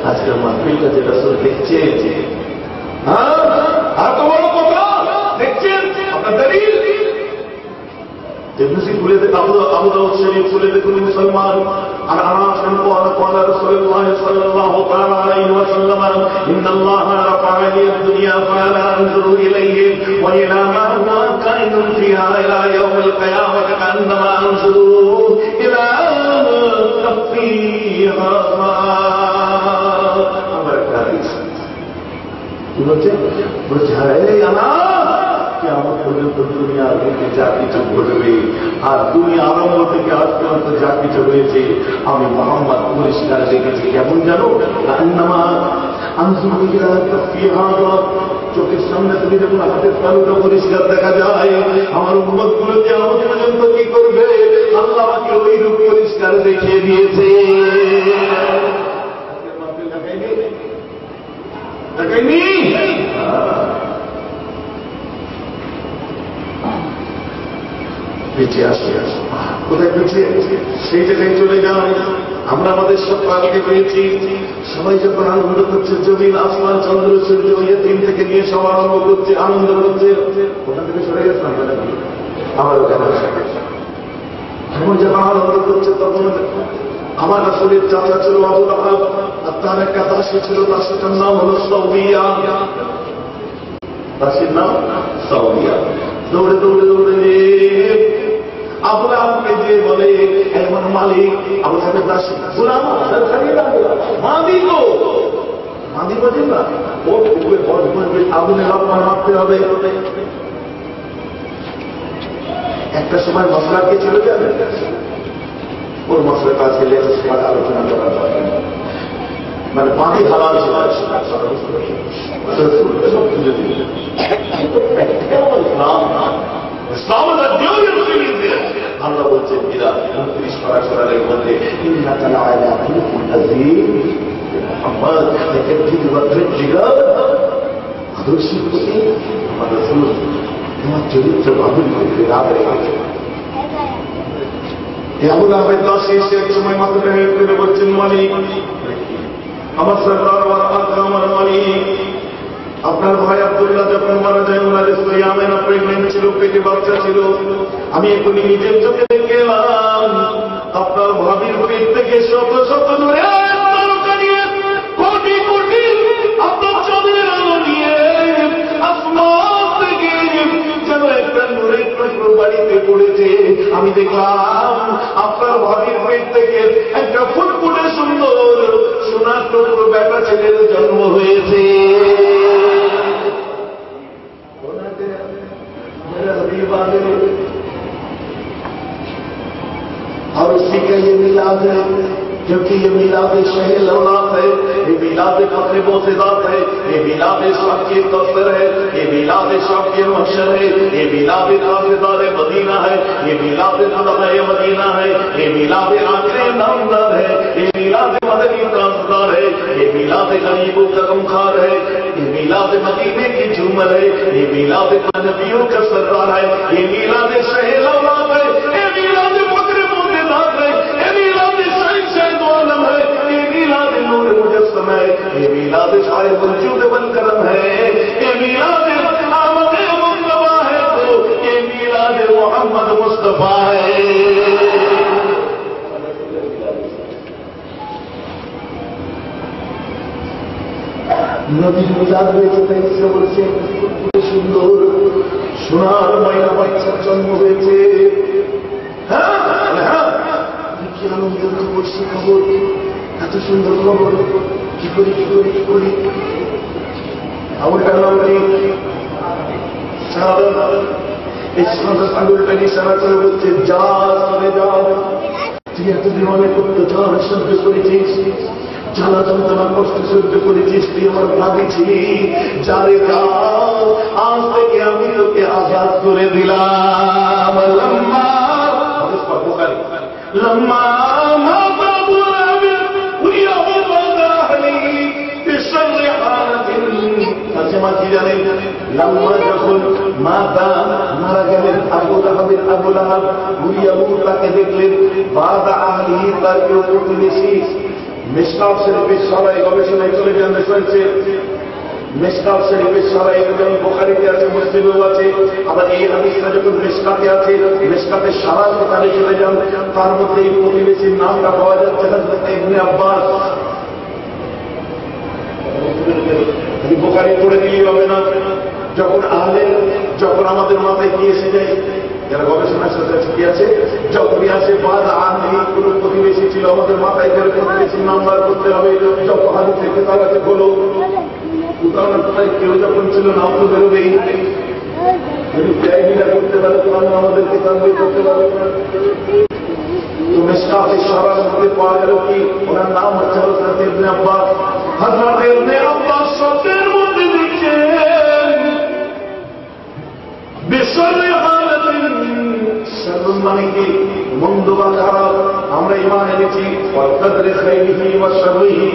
আজকের মাহফিলটা যে রাসূল দেখছেন, এত বড় কথা দেখছেন, আপনার দলিল تبنسي كلية أبو داود الشريف كلية كل مسلمان عن أنس قال رسول الله صلى الله تعالى عليه وسلم إن الله رفع لي الدنيا فلا أنظر إليه وإلى ما هو كائن فيها إلى يوم القيامة كأنما أنظر إلى كفيها বলছে আমার পর্যন্ত দুনিয়ার থেকে যা কিছু ঘটবে আর দুনিয়া আরম্ভ থেকে আজ পর্যন্ত যা কিছু হয়েছে আমি মোহাম্মদ পরিষ্কার দেখেছি। কেমন জানো? চোখের সামনে তুমি যখন হাতের তালুটা পরিষ্কার দেখা যায়, আমার উম্মত গুলো যে আমার পর্যন্ত কি করবে আল্লাহ আমাকে ওই রূপ পরিষ্কার দেখিয়ে দিয়েছে। দেখাইনি? পিছিয়ে আসে, কোথায় পিছিয়ে সেই জায়গায় চলে যাও। আমরা আমাদের সব কালকে পেয়েছি, সবাই যখন আনন্দ করছে, জমিন আসমান চন্দ্র সূর্য তিন থেকে নিয়ে সব আরম্ভ করছে, আনন্দ করছে, ওখান থেকে সরে গেছে আমার ওখানে এখন যখন আনন্দ করছে তখন আমার রাসূলের চাচা ছিল আবু লাহাব, আর তার একটা দাসী ছিল, দাসীটার নাম হল সাউদিয়া। দাসীর নাম সাউদিয়া। দৌড়ে দৌড়ে দৌড়ে আবু লাহাবকে যে বলে এমন মালিক, আবু লাহাবের দাসী গোলাম মাদি গো, মাদি বোঝেন না, ওর আগুনে লাফমান মারতে হবে। একটা সময় মশলাকে চলে যাবে, ওর মশলার কাছে আলোচনা করা হয়, মানে মাদি হালাল আল্লাহ বলছেন কিরা 29 পারার মধ্যে তোমার চরিত্র বাদুল করতে রাত রেখেছে। আবু লাহাবের দাসী এসে এক সময় মাথাটা হেঁট করে বলছেন, মালিক আমার সরকার আমার মালিক, আপনার ভাই আব্দুল্লাহ যখন মারা যায় ওনার স্ত্রী আমেনা প্রেগনেন্ট ছিল, পেটে বাচ্চা ছিল, আমি এখন নিজের চোখে দেখে এলাম আপনার ভাবির পেট থেকে শত শত দূরে কোটি কোটি আপনার চাঁদের আলো নিয়ে আসমান থেকে যেন একটা নূরের টুকরো বাড়িতে পড়েছে। আমি দেখলাম আপনার ভাবির পেট থেকে একটা ফুটফুটে সুন্দর সোনার টুকরো বেটা ছেলের জন্ম হয়েছে। और उसी का ये मिलाद है, क्योंकि ये मिलाद शहर लौलात है, ये मिलाद फख्र बोसेदात है, ये मिलाद शौक की तस्वीर है, ये मिलाद शौक की महशर है, ये मिलाद ताज़ेदार मदीना है, ये मिलाद तलबाए मदीना है, ये मिलाद आखिर नामदार है, ये मिलाद मदनी ताज़ेदार है, ये मिलाद गरीबों का गमखार है, ये मिलाद मदीने की झूमर है, ये मिलाद नबियों का सरदार है, ये मिलाद शहर लौलात है, ये मिलाद फख्र बोसेदात है, ये मिलाद शहीद आलम है, ये मिलाद नूर मुजस्सम है, ये मिलाद शायद वजूद बल करम है, ये मिलाद आमद मुस्तफा है, तो ये मिलाद मोहम्मद मुस्तफा है। নবীর মিলাদ হয়েছে, তাই বলছে সুন্দর সোনার ময়না বাচ্চার জন্ম হয়েছে। হ্যাঁ হ্যাঁ, কি আনন্দের খবর, সে খবর, এত সুন্দর খবর, কি করি কি করি কি করি। আমলটার নাম নেই এই সাদা আঙুলটা নিশানা করে বলছে, যা চলে যা, তুই এতদিন অনেক অত্যাচার সহ্য করেছিস, জ্বালা যন্ত্রণা কষ্ট সহ্য করেছিস, তুই আমার ভাবি ছিলি, যারে যা, আজ থেকে আমি তোকে আজাদ করে দিলাম। লম্মা লম্মা লম্মা যখন মারা গেলেন আবু লাহাবের আবু লাহাব, ঘুরিয়া মুখটাকে দেখলেন, বাদা আহলিহি, তার কেউ প্রতিবেশী। মিশকাত শরীফের সরাই গবেষণায় চলে যান, শুনছে মিশকাত শরীফের সরাই যেমন বুখারীতে আছে, মুসলিমেও আছে, আবার এই হাদিসটা যখন মিশকাতে আছে, মিশকাতের সারা কোথায় চলে যান, তার মধ্যে এই প্রতিবেশীর নামটা পাওয়া যাচ্ছে হযরত ইবনে আব্বাস। বুখারী পড়ে দিলেই হবে না, যখন আমাদের মাথায় কি এসে যায়, যারা গবেষণার সাথে কি আছে, যখনই আছে বাদ আহলি, কোন প্রতিবেশী ছিল, আমাদের মাথায় করে প্রতিবেশীর নাম্বার করতে হবে। যত হাদিস থেকে তার কাছে বলো, উদাহরণ কোথায় কেউ যখন ছিল নাম তো বেরোবেই, যদি ব্যয়বিটা করতে পারে তখন আমাদেরকে তাদের করতে পারবে না। তো মিশকাতের সরার মধ্যে পাওয়া গেল কি, ওনার নাম হচ্ছে হযরত ইবনে আব্বাস। হযরত ইবনে আব্বাস শব্দের মধ্যে লিখছেন, বিশররি হালাতিন, শরর মানে কি, মন্দ বা খারাপ, আমরা ঈমান এনেছি, ওয়া কদরি খাইরিহি ওয়া শাররিহি,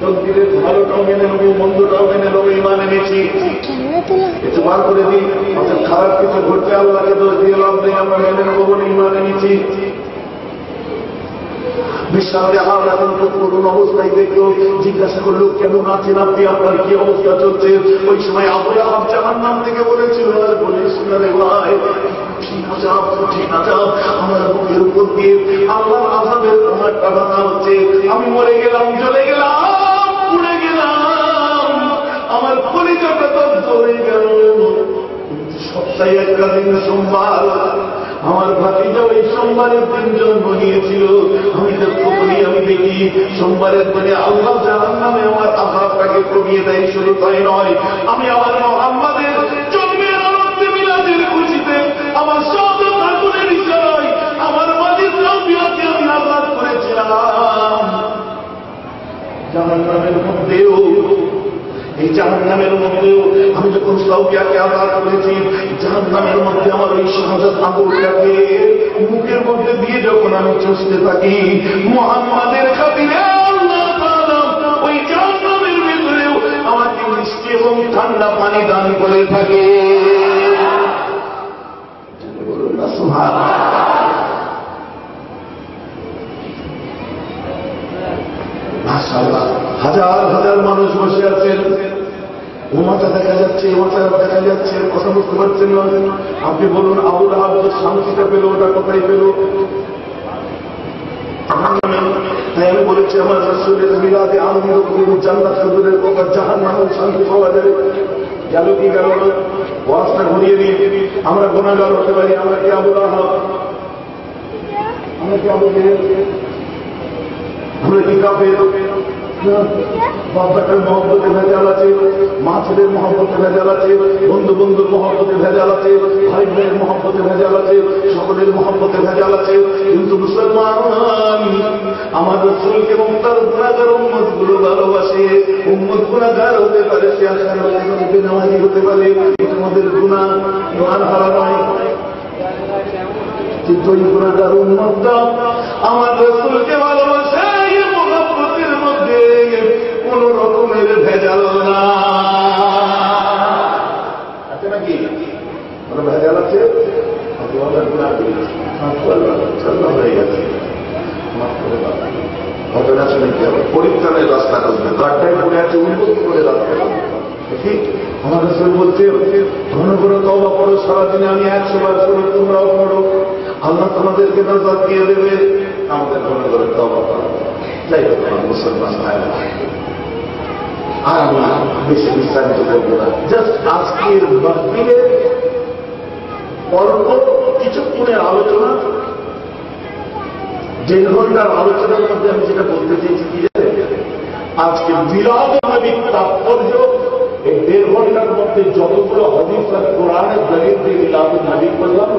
তকদীরের ভালোটাও মেনে নেব, মন্দটাও মেনে নেব, ঈমান এনেছি। একটু বার করে দিই, অর্থাৎ খারাপ কিছু ঘটতে আল্লাহকে দোষ দিয়ে লাভ নেই, আমরা মেনে নেব বলে ঈমান এনেছি। বিশাল হালাতের করুন অবস্থায় দেখলো, জিজ্ঞাসা করলো কেমন আছেন আপনি, আপনার কি অবস্থা চলছে। ওই সময় আবু লাহাব জাহান্নাম থেকে বলেছিল, আর বলিস না রে ভাই, ঠিক না যাও, আমার বুকের উপর দিয়ে আল্লাহর আযাবের আমার টানা হচ্ছে, আমি মরে গেলাম, চলে গেলাম, পুড়ে গেলাম, আমার পরিচয়টা দগ্ধ হয়ে গেল। সপ্তাহে একটা দিন সোমবার, আমার ভাতিজা ওই সোমবারের দিন জন্ম নিয়েছিল। আমি লক্ষ্য করি, আমি দেখি সোমবারের দিনে আল্লাহ জাহান্নামে আমার আযাবটাকে কমিয়ে দেয়। শুধু তাই নয়, আমি আমার মুহাম্মাদের জন্মের আনন্দে, মিলাদের খুশিতে, আমার সব ঠাকুরের ইচ্ছায় আমার মাঝির রাবিয়াকে আমি আযাদ করেছিলাম। জাহান্নামের মধ্যেও, এই জাহান্নামের মধ্যেও আমি যখন সাউদিয়াকে আযাদ করেছি, জাহান্নামের মধ্যে আমার ওই শাহাদাত আঙ্গুলটাকে মুখের মধ্যে দিয়ে যখন আমি চষতে থাকি, মুহাম্মাদের খাতিরে আল্লাহ তাআলা ওই জাহান্নামের ভিতরেও আমাকে মিষ্টি এবং ঠান্ডা পানি দান করে থাকে। সুবহানাল্লাহ। মাশাআল্লাহ, হাজার হাজার মানুষ বসে আছেন, ও মাথা দেখা যাচ্ছে, ও মাথা দেখা যাচ্ছে, কথা বুঝতে পারছেন না। আপনি বলুন, আবু লাহাব যে শান্তিটা পেল, ওটা কোথায় পেল? তাই আমি বলেছি, আমার রাসূলের মিলাদে আনন্দ করি, জান্নাত হুজুরের কথা, জাহান্নামেও শান্তি পাওয়া যাবে। গেল কি গেল না, ওয়াজটা ঘুরিয়ে দিই। আমরা গুনাহগার হতে পারি, আমরা কি আবু লাহাব? আমরা কি আবু জেহেল? আমরা কি কাফের? বাচ্চাটার মহব্বতে ভেজাল আছে, মা ছেলের মহব্বতে ভেজাল আছে, বন্ধু বন্ধুর মহব্বতে ভেজাল আছে, ভাই ভাইয়ের মহব্বতে ভেজাল আছে, সকলের মহব্বতে ভেজাল আছে। কিন্তু মুসলমান আমার রাসূলকে এবং তার গুনাহগার উম্মতগুলো ভালোবাসে। উম্মত গুনাহগার হতে পারে, সে আশাকে নামাজি হতে পারে, তোমাদের গুনাহ ইমান হারা নয়। কিন্তু ওই গুনাহগার উম্মতটা আমার রাসূলকে ভালোবাসে, মহব্বতের মধ্যে কোন রকমের ভেজাল না আছে নাকি? ভেজাল আছে, পরিত্রাণের রাস্তা করবে, গাড্ডায় পড়ে আছে, উন্নত করে রাখতে হবে। ঠিক আমার রাসূল বলতে, ঘন ঘন তওবা করো, সারাদিনে আমি 100 বার করি, তোমরাও করো, আল্লাহ তোমাদেরকে নাজাত দিয়ে দেবে। আমাদের ঘন ঘন তওবা করো। যাই হোক মুসলমান ভাইরা, আর আমি বেশি বিস্তারিত করবো না, জাস্ট আজকের মাহফিলের অল্প কিছুক্ষণের আলোচনা, 1.5 ঘন্টার আলোচনার মধ্যে আমি যেটা বলতে চেয়েছি কি জানেন, আজকে মিলাদ নবীর তাৎপর্য এই 1.5 ঘন্টার মধ্যে যতগুলো হাদিস আর কোরআনের দলিল দিয়ে মিলাদ নবী করলাম,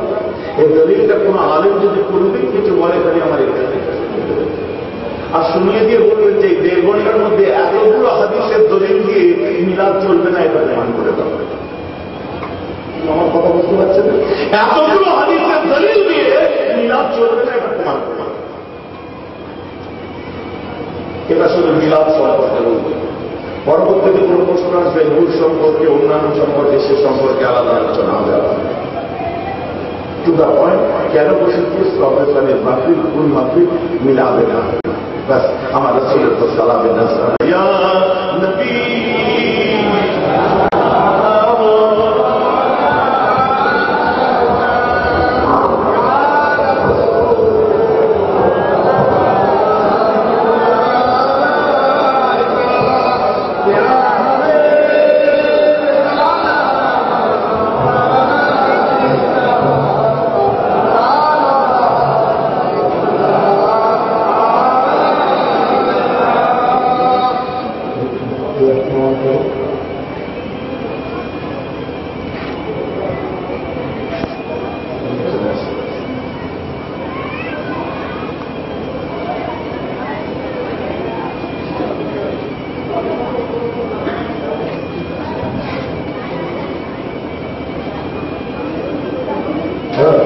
এই দলিলটা কোন আলেম যদি কোনদিন কিছু বলে তাহলে আমার এখানে আর শুনিয়ে দিয়ে বলবেন যে 1.5 ঘন্টার মধ্যে এতগুলো হাদিসের দলিল দিয়ে মিলাদ চলবে না, এটা প্রমাণ করে দেওয়া। আমার কথা বুঝতে পারছেন? এতগুলো হাদিসের দলিল দিয়ে মিলাদ চলবে না, এটা প্রমাণ করে। এটা শুধু মিলাদ সম্পর্কে বলবে। পরবর্তীতে কোন প্রশ্ন আসবে মূল সম্পর্কে, অন্যান্য সম্পর্কে, সে সম্পর্কে আলাদা আলোচনা হবে। টু দা পয়েন্ট, কেন বসেছি প্রফেসরের মাহফিল, কোন মাহফিল? মিলাদে না, বাস আমার রাসূলের উপর সালাম ইয়া নবী।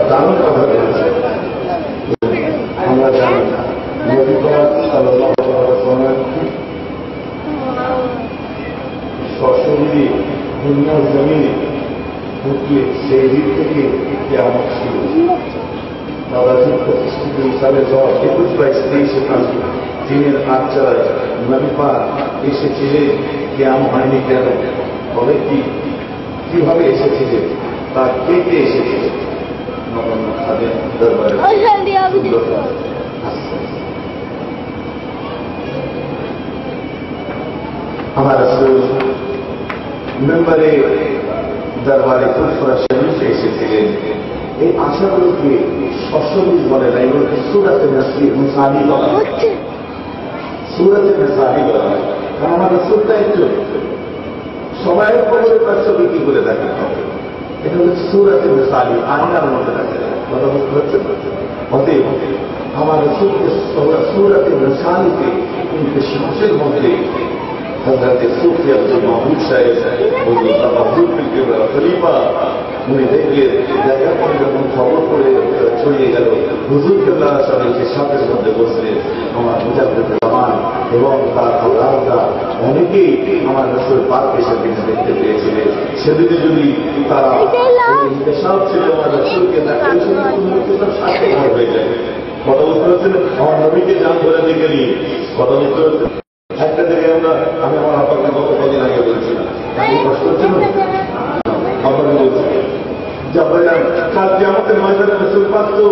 দারুণ কথা বলেছে। আমরা জানি নবী পাক সাল্লাল্লাহু আলাইহি ওয়াসাল্লাম সশরীরে দুনিয়ার জমিনে ঢুকলে সেই দিক থেকে কিয়ামত শুরু। দাদাজির প্রতিষ্ঠিত হিসাবে যাওয়া 21-22 দিনের হাত চালায় নবী পাক এসেছিলেন, কিয়াম হয়নি কেন? বলে কি কিভাবে এসেছিলেন, তার কে কে এসেছিলেন? আমার রাসূল মেম্বারে দরবারে ফুরফুরা শরীফে এসেছিলেন। এই আশাগুলোকে সশরীর বলে না, এগুলোকে সূরাতে মুসানি বলা হয়, সূরাতে মুসানি বলা হয়। কারণ আমার রাসূলটা একজন সবাইয়ের পরে তার ছবি কি করে দেখা হবে, এটা হচ্ছে সূরাতে মুসানি, আয়নার মধ্যে রাখা যায়। কথা বুঝতে পারছেন? অতএব আমার রাসূলকে সূরাতে মুসানিতে কিন্তু শ্বাসের মধ্যে হযরতে সুফি আব্দুল মাহমুদ সাহেব খলিফা উনি দেখলেন, দেখার পরে যখন খবর করে ছড়িয়ে গেল, হুজুর কেবলা সাহেবের সাথের মধ্যে বসলেন আমার মুজাদ্দিদ জামান এবং তার প্রধানরা অনেকেই আমার রাসূল পাককে সেদিন দেখতে পেয়েছিলেন। সেদিনে যদি তারা পেশাব ছিল আমার রাসূলকে দেখার জন্য সাথে হয়ে যায়। কথা বুঝতে পারছেন? আমার নবীকে জান ধরে দেখে নিই। কথা বুঝতে পারছেন? একটা জায়গায় আমি আমার আপাকে গত কদিন আগে বলছিলাম, কষ্ট হচ্ছে না আপনাকে বলছি যে আপনারা কাল কিয়ামতের ময়দানে রাসূল পাক তো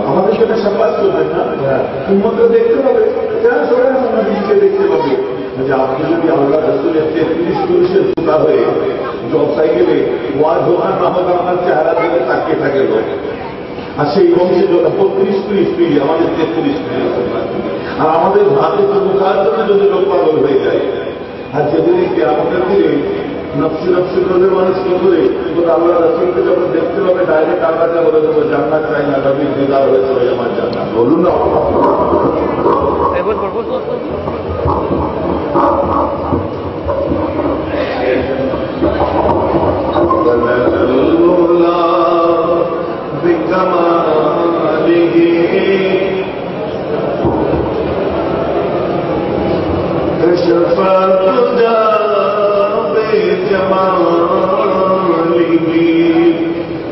আমাদের জন্য সাব্বাস করবেন না, উম্মতরা দেখতে পাবে, কেন সবাই আমার নবীকে দেখতে পাবে যে আপনি যদি আল্লাহ রাসূলের 33 পুরুষের জুতা হয়ে জব সাইকেলে ওয়াজ দোকান নামক আপনার চেহারা দিকে তাকিয়ে থাকে লোক, আর সেই বংশে যত 35 স্ত্রী, আমাদের 33 স্ত্রী, আর আমাদের ভাতে মুখার জন্য যদি লোক পাগল হয়ে যায়, আর যেদিকে আমাদের দিকে নফসি নফসি করে মানুষ কি করে আল্লাহ রাসূলকে যখন দেখতে পাবে ডাইরেক্ট আল্লাহকে বলে দেবো জান্নাত চাই না, নবীর দিদার হয়েছে ওই আমার জান্নাত। বলুন না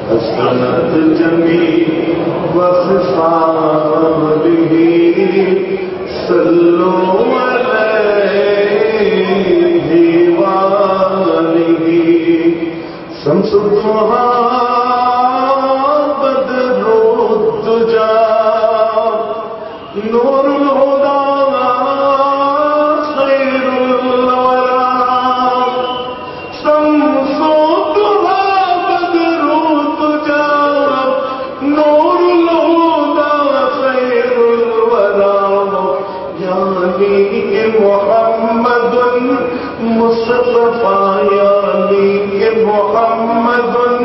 حسنت جميع وخصاله صلوا عليه وآله شمس الضحى بدر الدجى نور الهدى خير मुस्तफा यानी के मोहम्मदुन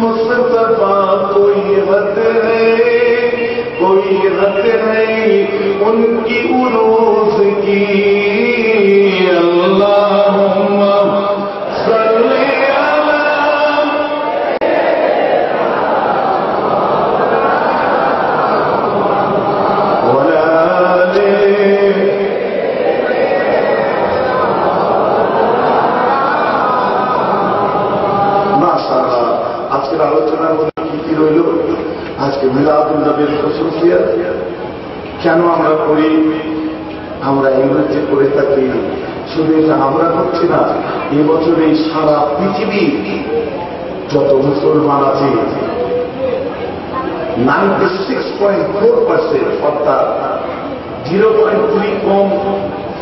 मुस्तफा कोई हद है, कोई हद है उनकी उरूस की। अल्लाहुम्मा सल्ली अला वला माशाअल्लाह। আজকের আলোচনার মধ্যে কি রইল? আজকে মিলাদুন নবীর খুশুসিয়ত কেন আমরা করি, আমরা এগুলোতে করে থাকি। শুধু এটা আমরা করছি না, এবছর এই সারা পৃথিবী যত মুসলমান আছে 96.4%, অর্থাৎ 0.3 কম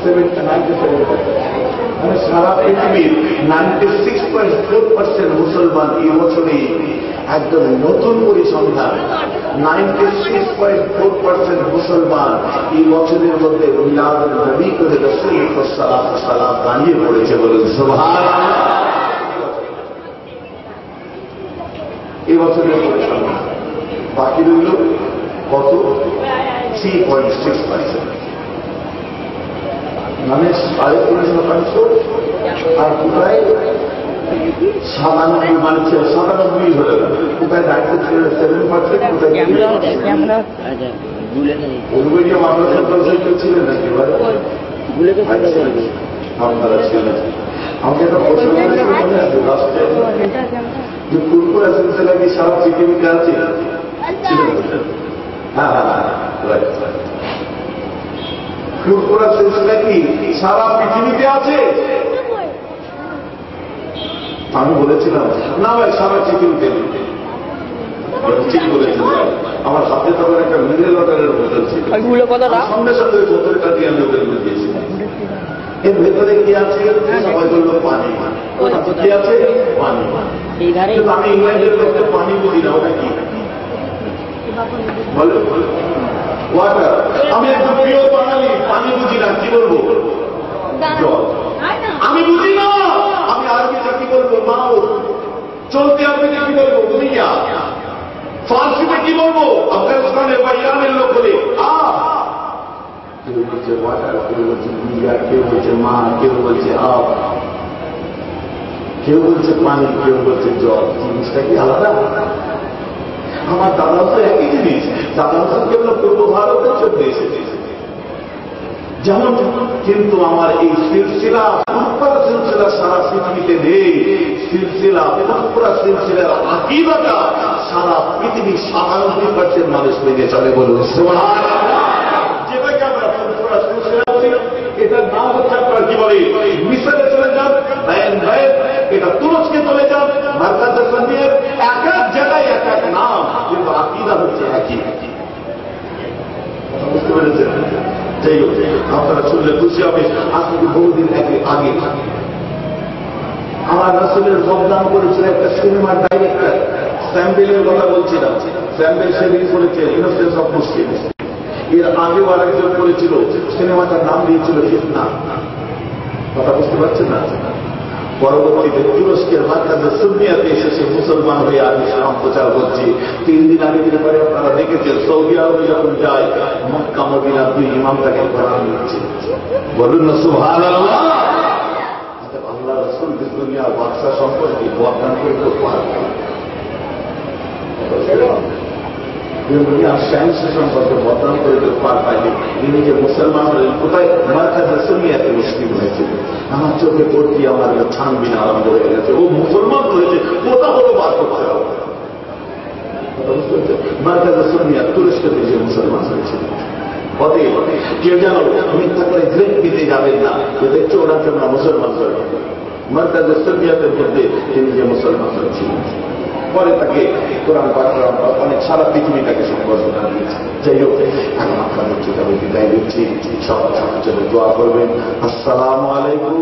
97, মানে সারা পৃথিবীর 96.4% মুসলমান এই বছরে একদম নতুন পরিসংখ্যান 96.4% মুসলমান এই বছরের মধ্যে মিলাদুন নবী করে রাসূলুল্লাহ সাল্লাল্লাহু আলাইহি ওয়াসাল্লাম দাঁড়িয়ে পড়েছে। বলুন সুবহানাল্লাহ। এই বছরের পরিসংখ্যান বাকি রইল কত? 3.6%, মানে 3.5%। আর কোথায় 97, মানে 97 হয়ে গেল। কোথায় 97%, কোথায় উলুবেড়িয়া মাদ্রাসার দর্শক ছিলেন নাকি? আপনারা ছিলেন। আমাকে একটা প্রশ্ন করেছিল মনে আছে লাস্টে, যে ফুরফুরা সিলসিলা কি সারা পৃথিবীতে আছে? হ্যাঁ হ্যাঁ, ফুরফুরা সিলসিলা কি সারা পৃথিবীতে আছে? আমি বলেছিলাম না ভাই, সারা পৃথিবীতে। ঠিক বলেছিলাম। আমার হাতে তখন একটা মিনেরাল ওয়াটারের বোতল ছিল, সঙ্গে সঙ্গে বোতলটা দিয়ে আমি ওদের দিয়েছিলাম। এর ভেতরে কি আছে? সবাই বললো পানি। কি আছে? পানি। আমি ইংল্যান্ডের লোককে পানি বুঝি না, ওটা কি বলো? ওয়াটার। আমি একদম প্রিয় বাঙালি, পানি বুঝি না, কি বলবো? জল। আমি বুঝি না, আমি আরবিতে কি বলবো? মাও। চলতে আরবিতে কি বলবো? দুনিয়া। ফার্সিতে কি বলবো? আফগানিস্তানের বা ইরানের লোক বলে কেউ বলছে ওয়াটার, কেউ বলছে দুনিয়া, কেউ বলছে মা, কেউ বলছে আপ, কেউ বলছে পানি, কেউ বলছে জল। জিনিসটা কি আলাদা? আমার দাদা তো একই জিনিস। দাদা কেবল পূর্ব ভারতের চলে এসেছে যেমন, কিন্তু আমার এই সিলসিলা পুরপুরা সিলসিলা সারা পৃথিবীতে নেই। সিলসিলা পুরপুরা সিলসিলার আকীদাটা সারা পৃথিবীর 97% মানুষ মেনে চলে। বলুন সুবহানাল্লাহ। যেটাকে আমরা পুরপুরা সিলসিলা বলি, এটার নাম হচ্ছে আপনার কি বলে, মিশরে চলে যান, এটা তুরস্কে চলে যান, মারকাজে সন্ধির এক এক জায়গায় এক এক নাম, কিন্তু আকীদা হচ্ছে একই। বুঝতে পেরেছেন? যাই হোক, আপনারা শুনলে খুশি হবে। আজ থেকে বহুদিন আগে আমার রাসূলের বদনাম করেছিল একটা সিনেমার ডাইরেক্টর, স্যাম্বেলের কথা বলছিলাম। স্যাম্বেল সেদিন করেছে ইনোসেন্স অফ মুসলিমস। এর আগেও আরেকজন করেছিল, সিনেমাটার নাম দিয়েছিল ফিতনা। কথা বুঝতে পারছেন না? পরবর্তীতে তুরস্কের মারকাজে সুন্নিয়াতে এসেছে, মুসলমান হয়ে আজ ইসলাম প্রচার করছে। 3 দিন আগে পরে আপনারা দেখেছেন, সৌদি আরবে যখন যায়, মক্কা মদিনার 2 ইমাম তাকে কোরআন দিচ্ছে। বলুন না সুবহানাল্লাহ। আল্লাহ রাসূল দুনিয়ার বাদশা সম্পর্কে বদনাম করতে পারবে, দুনিয়ার শাহেনশাহ সম্পর্কে বদনাম করে পার পাইনি। তিনি যে মুসলমান হলেন, কোথায়? মারকাজে সুন্নিয়াতে মুসলিম হয়েছিল। আমার চোখে পড়তি আমার ছানবিন আরম্ভ হয়ে গেছে। ও মুসলমান হয়েছে, কোথা হলো বার করতে হবে। মারকাজে সুন্নিয়া তুরস্কতে যে মুসলমান হয়েছিল, অতএব কেউ যেন মিথ্যা করে গ্রেড দিতে যাবেন না যে দেখছো ওনাকে আমরা মুসলমান করে। মারকাজে সুন্নিয়াতের মধ্যে তিনি যে মুসলমান হয়েছিলেন, পরে তাকে কোরআন পাঠ অনেক সারা পৃথিবীটাকে সম্বর্ধনা দিয়েছে। যাই হোক, এখন আপনাদের কিতাবে বিদায় দিচ্ছি। সবার জন্য দোয়া করবেন। আসসালামু আলাইকুম।